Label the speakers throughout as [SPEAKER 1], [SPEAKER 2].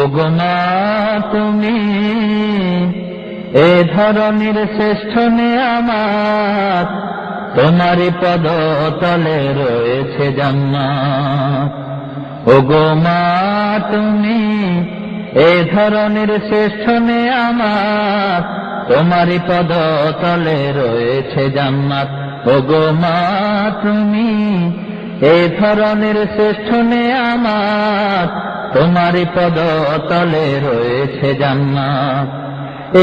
[SPEAKER 1] ওগো মা তুমি এ ধরনের শ্রেষ্ঠ নেয়ামত, তোমারই পদ তলে রয়েছে জান্নাত। ওগো মা তুমি এ ধরনের শ্রেষ্ঠ নেয়ামত, তোমারই পদ তলে রয়েছে জান্নাত। ওগো মা তুমি এ ধরনের শ্রেষ্ঠ নেয়ামত, তোমারই পদ তলে রয়েছে জান্নাত।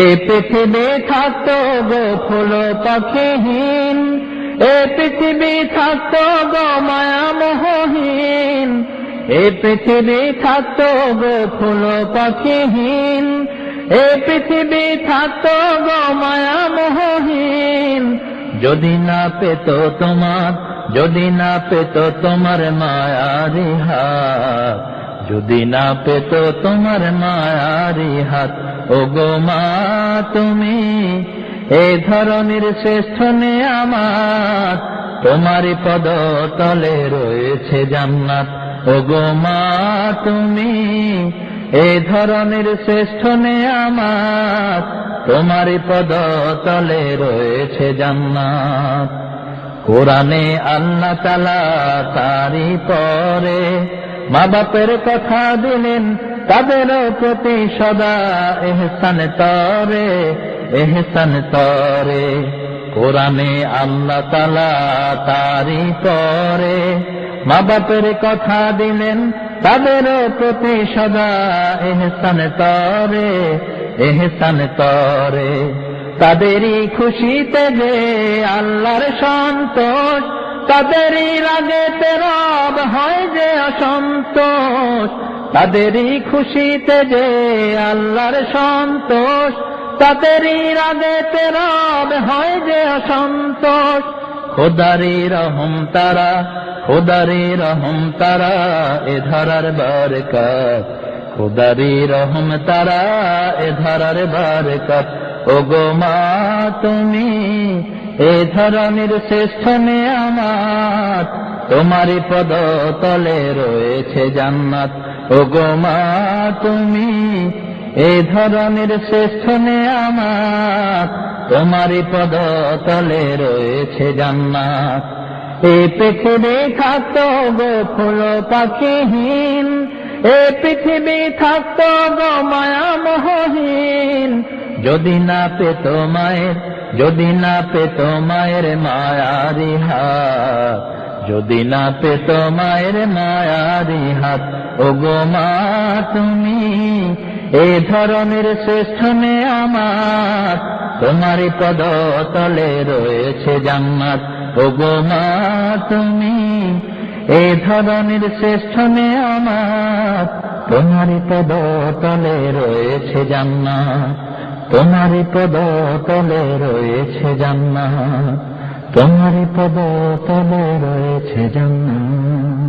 [SPEAKER 1] এই পৃথিবী থাকতো গো ফুল পাখিহীন, এ পৃথিবী থাকতো গো মায়া মোহহীন, এ পৃথিবী থাকতো গো ফুল পাখিহীন, এ পৃথিবী থাকতো গো মায়া মোহহীন। যদি না পেত তোমার, যদি না পেত তোমার মায়ারি হাত, যদি না পেত তোমার মায়ারি হাত। ওগো মা তুমি এ ধরনের শ্রেষ্ঠ নেয়ামত, তোমারই পদ তলে রয়েছে জান্নাত। ওগো মা তুমি এ ধরনের শ্রেষ্ঠ নেয়ামত, তোমারই পদ তলে রয়েছে জান্নাত। কোরআনে আল্লাহ তাআলা তারই পরে মা বাপের কথা দিলেন, তাদের প্রতি সদা এহসান তরে, এহসান তরে। কোরআনে আল্লাহ তাআলা তারই পরে মা বাপের কথা দিলেন, তাদের প্রতি সদা এহসান তরে, এহসান তরে। তাদেরই খুশিতে যে আল্লাহর সন্তোষ, তাদেরই রাগেতে রব হয় যে অসন্তোষ। তাদেরই খুশিতে যে আল্লাহর সন্তোষ, তাদেরই রাগেতে রব হয় যে অসন্তোষ। খোদারি রহম তারা, খোদারি রহম তারা এ ধরার বরকত, খোদারি রহম তারা এ ধরার বরকত। ওগো মা তুমি এ ধরনের শ্রেষ্ঠ নেয়ামত, তোমারই পদ তলে রয়েছে জান্নাত। ওগো মা তুমি এ ধরনের শ্রেষ্ঠ নেয়ামত, তোমারই পদ তলে রয়েছে জান্নাত। এই পৃথিবী থাকতো গো ফুল পাখিহীন, এ পৃথিবী থাকতো গো মায়া মোহহীন। যদি না পেত মায়ের, যদি না পেত মায়ের মায়ারি হাত, যদি না পেত মায়ের মায়ারি হাত। ওগো মা তুমি এ ধরনের শ্রেষ্ঠ নেয়ামত, তোমারই পদ তলে রয়েছে জান্নাত। ওগো মা তুমি এ ধরনের শ্রেষ্ঠ নেয়ামত, তোমারই পদ তলে রয়েছে জান্নাত, তোমারই পদ তলে রয়েছে জান্নাত, তোমারই পদ তলে রয়েছে জান্নাত।